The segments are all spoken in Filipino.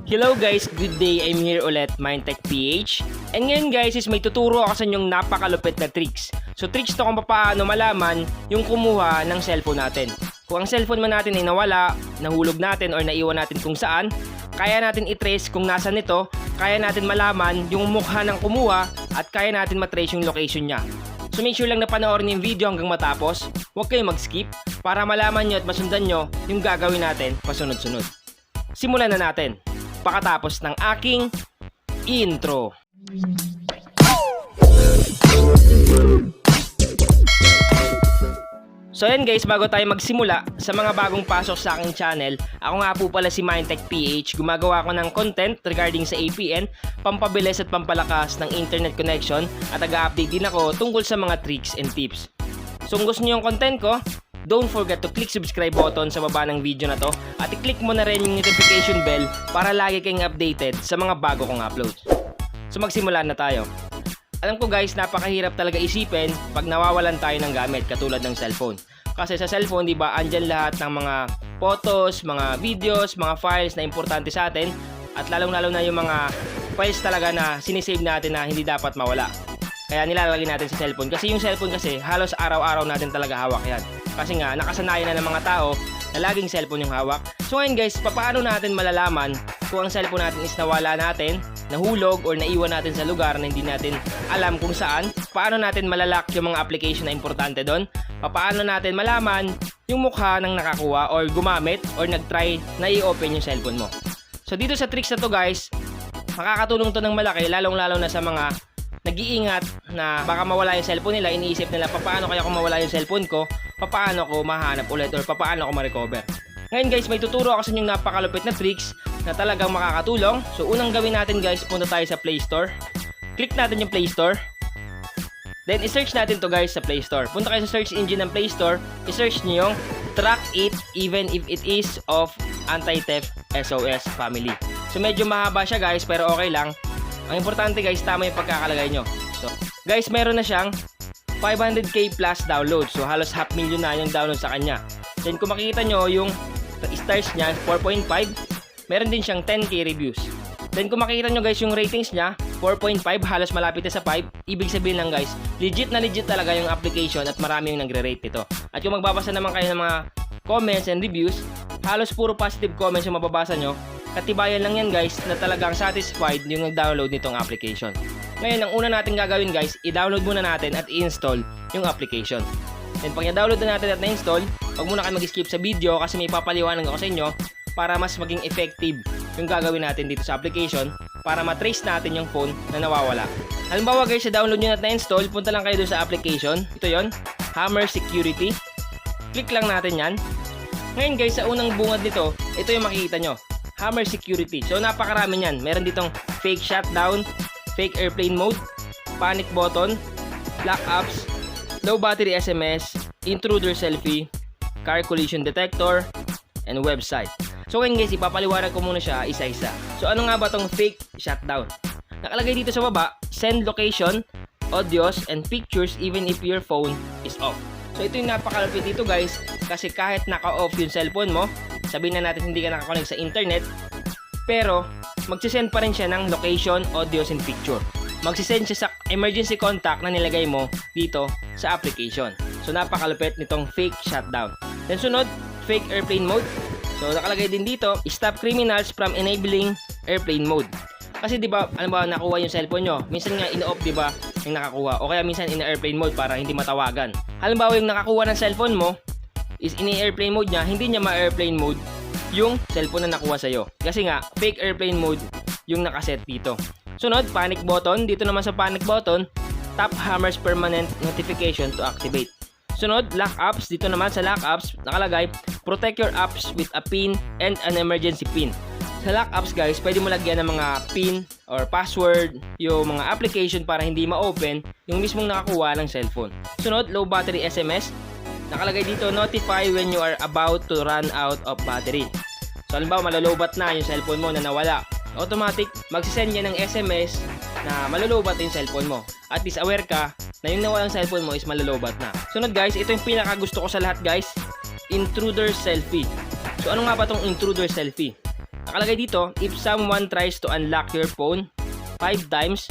Hello guys, good day. I'm here ulit, Mindtech PH. And ngayon guys is may tuturo ako sa inyong napakalupit na tricks. So tricks to kung paano malaman yung kumuha ng cellphone natin. Kung ang cellphone man natin ay nawala, nahulog natin or naiwan natin kung saan, kaya natin i-trace kung nasa nito, kaya natin malaman yung mukha ng kumuha at kaya natin matrace yung location niya. So make sure lang na panoorin yung video hanggang matapos. Huwag kayong mag-skip para malaman nyo at masundan nyo yung gagawin natin pasunod-sunod. Simulan na natin pagkatapos ng aking intro. So yan guys, bago tayo magsimula sa mga bagong pasok sa aking channel, ako nga po pala si Mindtech PH. Gumagawa ko ng content regarding sa APN, pampabilis at pampalakas ng internet connection at nag-update din ako tungkol sa mga tricks and tips. So kung gusto niyo yung content ko, don't forget to click subscribe button sa baba ng video na to at i-click mo na rin yung notification bell para lagi kayong updated sa mga bago kong uploads. So magsimula na tayo. Alam ko guys, napakahirap talaga isipin pag nawawalan tayo ng gamit katulad ng cellphone. Kasi sa cellphone, di ba, andyan lahat ng mga photos, mga videos, mga files na importante sa atin at lalong-lalo na yung mga files talaga na sinisave natin na hindi dapat mawala. Kaya nilalagay natin sa cellphone kasi yung cellphone kasi halos araw-araw natin talaga hawak yan. Kasi nga nakasanayan na ng mga tao na laging cellphone yung hawak. So ngayon guys, paano natin malalaman kung ang cellphone natin is nawala natin, nahulog or naiwan natin sa lugar na hindi natin alam kung saan? Paano natin malalock yung mga application na importante doon? Paano natin malaman yung mukha ng nakakuha or gumamit or nag-try na i-open yung cellphone mo? So dito sa tricks na to guys, makakatulong to ng malaki lalong-lalo na sa mga nag-iingat na baka mawala yung cellphone nila, iniisip nila paano kaya kung mawala yung cellphone ko, paano ko mahanap ulit or paano ko ma-recover. Ngayon guys, may tuturo ako sa inyong napakalupit na tricks na talagang makakatulong. So unang gawin natin guys, punta tayo sa Play Store. Click natin yung Play Store. Then i-search natin to guys sa Play Store. Punta kayo sa search engine ng Play Store, i-search niyo yung Track It Even If It Is of Anti-Theft SOS Family. So medyo mahaba siya guys, pero okay lang. Ang importante guys, tama yung pagkakalagay nyo. So guys, meron na siyang 500k plus download. So halos 500,000 na yung download sa kanya. Then kung makikita nyo yung stars niya 4.5, meron din siyang 10k reviews. Then kung makikita nyo guys yung ratings niya 4.5, halos malapit na sa 5. Ibig sabihin lang guys, legit na legit talaga yung application at marami yung nagre-rate nito. At kung magbabasa naman kayo ng mga comments and reviews, halos puro positive comments yung mababasa nyo. Katibayan lang yan guys na talagang satisfied yung nag-download nitong application. Ngayon, ang una natin gagawin guys, i-download muna natin at i-install yung application. Then pag i-download na natin at na-install, huwag muna kayo mag-skip sa video kasi may papaliwanag ako sa inyo para mas maging effective yung gagawin natin dito sa application para matrace natin yung phone na nawawala. Halimbawa guys, i-download nyo na at na-install, punta lang kayo doon sa application. Ito yon, Hammer Security. Click lang natin yan. Ngayon guys, sa unang bungad nito, ito yung makikita nyo. Hammer Security. So napakarami niyan. Meron ditong fake shutdown, fake airplane mode, panic button, lock apps, low battery SMS, intruder selfie, car collision detector, and website. So ngayon guys, ipapaliwanag ko muna siya isa-isa. So ano nga ba tong fake shutdown? Nakalagay dito sa baba, send location, audios, and pictures even if your phone is off. So ito yung napakalapit dito guys, kasi kahit naka-off yung cellphone mo, sabihin na natin hindi ka nakakonect sa internet, pero magsisend pa rin siya ng location, audios, and picture. Magsisend siya sa emergency contact na nilagay mo dito sa application. So napakalupit nitong fake shutdown. Then sunod, fake airplane mode. So nakalagay din dito, stop criminals from enabling airplane mode. Kasi di ba, alam ba, nakuha yung cellphone nyo, minsan nga in-off, di ba, yung nakakuha, o kaya minsan in airplane mode para hindi matawagan. Halimbawa yung nakakuha ng cellphone mo is in airplane mode niya, hindi niya ma-airplane mode yung cellphone na nakuha sa'yo. Kasi nga, fake airplane mode yung nakaset dito. Sunod, panic button. Dito naman sa panic button, tap Hammer's permanent notification to activate. Sunod, lock apps. Dito naman sa lock apps, nakalagay, protect your apps with a PIN and an emergency PIN. Sa lock apps guys, pwede mo lagyan ng mga PIN or password, yung mga application para hindi ma-open yung mismong nakakuha ng cellphone. Sunod, low battery SMS. Nakalagay dito, notify when you are about to run out of battery. So halimbawa, malolobat na yung cellphone mo na nawala. Automatic, magsisend yan ng SMS na malolobat yung cellphone mo. At least aware ka na yung nawalang cellphone mo is malolobat na. Sunod guys, ito yung pinaka gusto ko sa lahat guys, intruder selfie. So ano nga ba tong intruder selfie? Nakalagay dito, if someone tries to unlock your phone 5 times,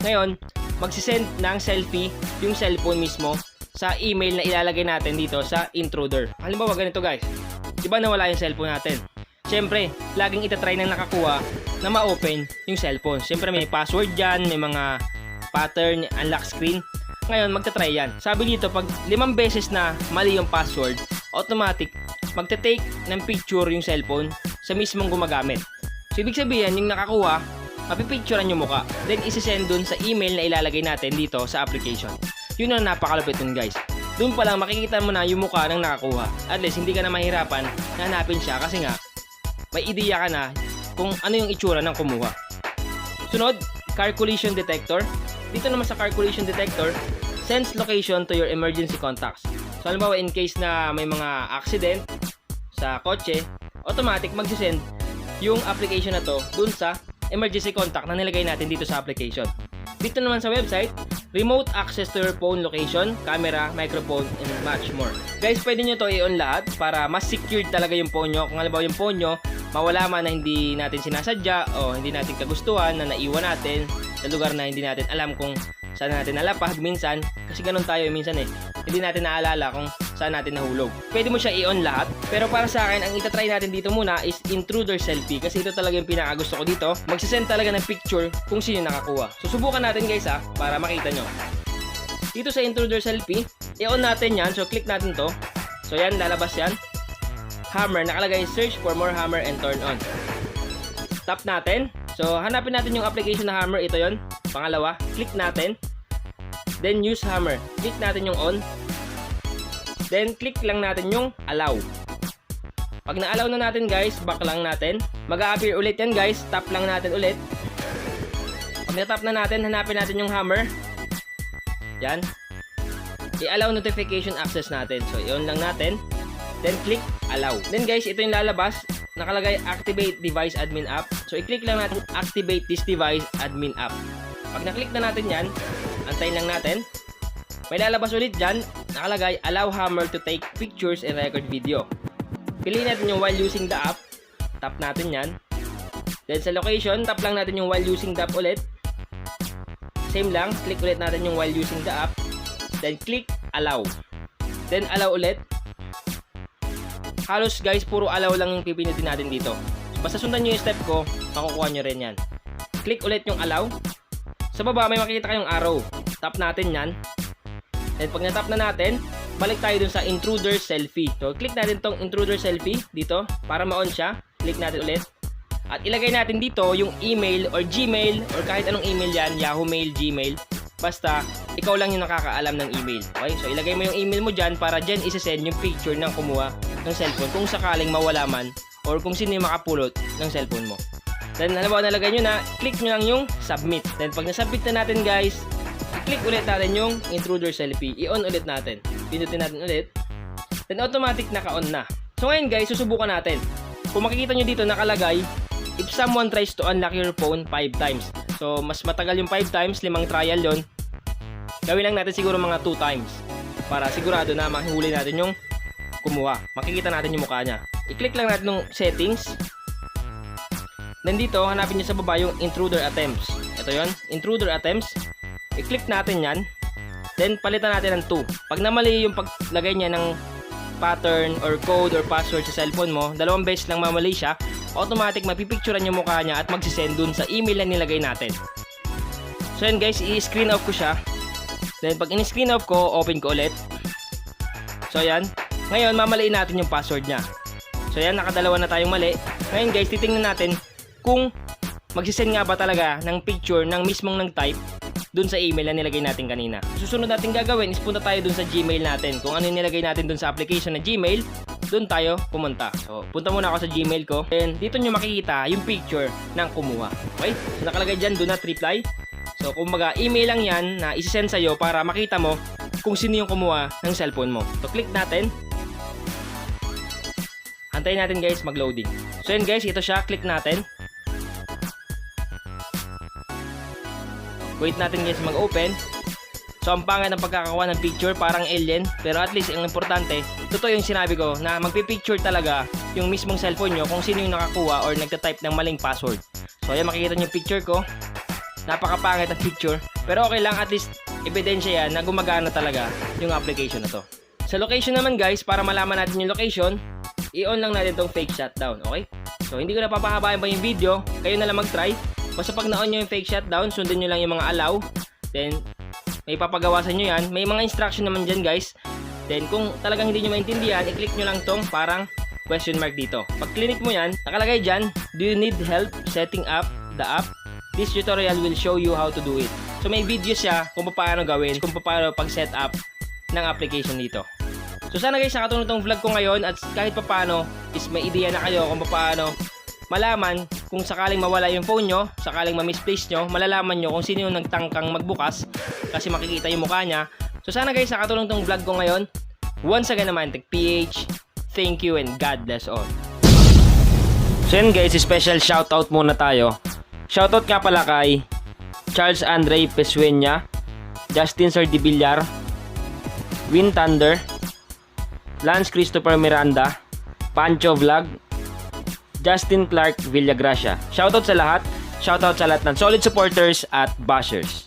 ngayon, magsisend ng selfie yung cellphone mismo sa email na ilalagay natin dito sa intruder. Halimbawa ganito guys, di ba nawala yung cellphone natin? Siyempre, laging itatry ng nakakuha na ma-open yung cellphone. Siyempre may password dyan, may mga pattern, unlock screen. Ngayon, magta-try yan. Sabi dito, pag 5 beses na mali yung password, automatic, magta-take ng picture yung cellphone sa mismong gumagamit. So, ibig sabihin, yung nakakuha, mapipicturean yung muka. Then, isisend dun sa email na ilalagay natin dito sa application. Yun ang napakalupit dun guys. Dun pa lang, makikita mo na yung muka ng nakakuha. At least, hindi ka na mahirapan na hanapin siya kasi nga, may ideya ka na kung ano yung itsura ng kumuha. Sunod, car collision detector. Dito naman sa car collision detector, sends location to your emergency contacts. So, halimbawa, in case na may mga accident sa kotse, automatic magsisend yung application na to dun sa emergency contact na nilagay natin dito sa application. Dito naman sa website, remote access to your phone location, camera, microphone, and much more. Guys, pwede nyo to i-on lahat para mas secured talaga yung phone nyo. Kung halimbawa yung phone nyo, mawala man na hindi natin sinasadya o hindi natin kagustuhan na naiwan natin sa lugar na hindi natin alam kung saan natin nalapag minsan. Kasi ganun tayo minsan hindi natin naalala kung saan natin nahulog. Pwede mo siya i-on lahat. Pero para sa akin, ang itatry natin dito muna is intruder selfie. Kasi ito talaga yung pinakagusto ko dito. Magsisend talaga ng picture kung sino nakakuha. So subukan natin guys para makita nyo. Dito sa intruder selfie, i-on natin yan. So click natin to. So yan, lalabas yan. Hammer, nakalagay search for more hammer and turn on. Tap natin. So hanapin natin yung application na hammer. Ito yon. Pangalawa, click natin. Then use hammer. Click natin yung on. Then click lang natin yung allow. Pag na-allow na natin guys, back lang natin. Mag-a-appear ulit yan guys. Tap lang natin ulit. Pag na-tap na natin, hanapin natin yung hammer. Yan. I-allow notification access natin. So i-on lang natin. Then click allow. Then guys, ito yung lalabas. Nakalagay activate device admin app. So i-click lang natin activate this device admin app. Pag na-click na natin yan, antayin lang natin. May lalabas ulit dyan. Nakalagay allow hammer to take pictures and record video. Piliin natin yung while using the app. Tap natin yan. Then sa location, tap lang natin yung while using the app ulit. Same lang. Click ulit natin yung while using the app. Then click allow. Then allow ulit. Halos guys, puro allow lang yung pipindutin natin dito. Basta sundan nyo yung step ko, makukuha nyo rin yan. Click ulit yung allow. Sa baba may makikita kayong arrow. Tap natin yan. Then pag na-tap na natin, balik tayo dun sa intruder selfie. So click natin tong intruder selfie dito para ma-on siya. Click natin ulit. At ilagay natin dito yung email or Gmail or kahit anong email yan, Yahoo Mail, Gmail. Basta ikaw lang yung nakakaalam ng email. Okay? So ilagay mo yung email mo dyan para dyan isesend yung picture ng kumuha ng cellphone kung sakaling mawala man or kung sino yung makapulot ng cellphone mo. Then halimbawa nalagay nyo na, click nyo lang yung submit. Then pag nasubmit na natin guys, i-click ulit natin yung intruder selfie. I-on ulit natin. Pinutin natin ulit. Then automatic naka-on na. So ngayon guys, susubukan natin. Kung makikita nyo dito nakalagay, if someone tries to unlock your phone 5 times. So mas matagal yung 5 times, 5 trial yon. Gawin lang natin siguro mga 2 times para sigurado na mahuli natin yung kumuha. Makikita natin yung mukha niya. I-click lang natin yung settings. Then dito, hanapin nyo sa baba yung intruder attempts. Ito yon, intruder attempts. I-click natin yan. Then palitan natin ng 2. Pag namali yung paglagay niya ng pattern or code or password sa cellphone mo, 2 beses lang mamali siya, automatic mapipicturean yung mukha niya at magsisend dun sa email na nilagay natin. So yan guys, i-screen off ko siya. Then pag in-screen off ko, open ko ulit. So yan. Ngayon, mamaliin natin yung password niya. So yan, nakadalawa na tayong mali. Ngayon guys, titingnan natin kung magsisend nga ba talaga ng picture ng mismong nag-type dun sa email na nilagay natin kanina. Susunod natin gagawin is punta tayo dun sa Gmail natin. Kung ano yung nilagay natin dun sa application na Gmail, dun tayo pumunta. So, punta muna ako sa Gmail ko. And dito nyo makikita yung picture ng kumuha. Okay? So, nakalagay dyan, do not reply. So, kumbaga, email lang yan na isi-send sa'yo para makita mo kung sino yung kumuha ng cellphone mo. So, click natin. Antayin natin guys, mag-loading. So, yan guys, ito siya. Click natin. Wait natin guys mag-open. So ang pangit ng pagkakakuha ng picture, parang alien. Pero at least ang importante, totoo yung sinabi ko na magpipicture talaga yung mismong cellphone nyo kung sino yung nakakuha or nagtatype ng maling password. So ayan, makikita nyo yung picture ko. Napakapangit ang picture. Pero okay lang, at least ebidensya yan na gumagana talaga yung application na to. Sa location naman guys, para malaman natin yung location, i-on lang natin tong fake shutdown, okay? So hindi ko na papahabain pa yung video, kayo na lang mag-try. Basta pag na-on nyo yung fake shutdown, sundin nyo lang yung mga allow. Then, may papagawasan nyo yan. May mga instruction naman dyan guys. Then kung talagang hindi nyo maintindihan, i-click nyo lang tong parang question mark dito. Pag click mo yan, nakalagay dyan, do you need help setting up the app? This tutorial will show you how to do it. So may video siya kung paano gawin, kung paano pag-set up ng application dito. So sana guys, nakatulong tong vlog ko ngayon at kahit paano is may ideya na kayo kung paano malaman kung sakaling mawala yung phone nyo, sakaling ma-misplace nyo, malalaman nyo kung sino yung nagtangkang magbukas kasi makikita yung mukha niya. So sana guys, nakatulong tong vlog ko ngayon. Once again naman, MindTechPH, thank you and God bless all. So yun guys, special shoutout muna tayo. Shoutout nga pala kay Charles Andre Pesueña, Justin Sardivillar, Win Thunder, Lance Christopher Miranda, Pancho Vlog, Justin Clark Villagracia. Shoutout sa lahat. Shoutout sa lahat ng solid supporters at bashers.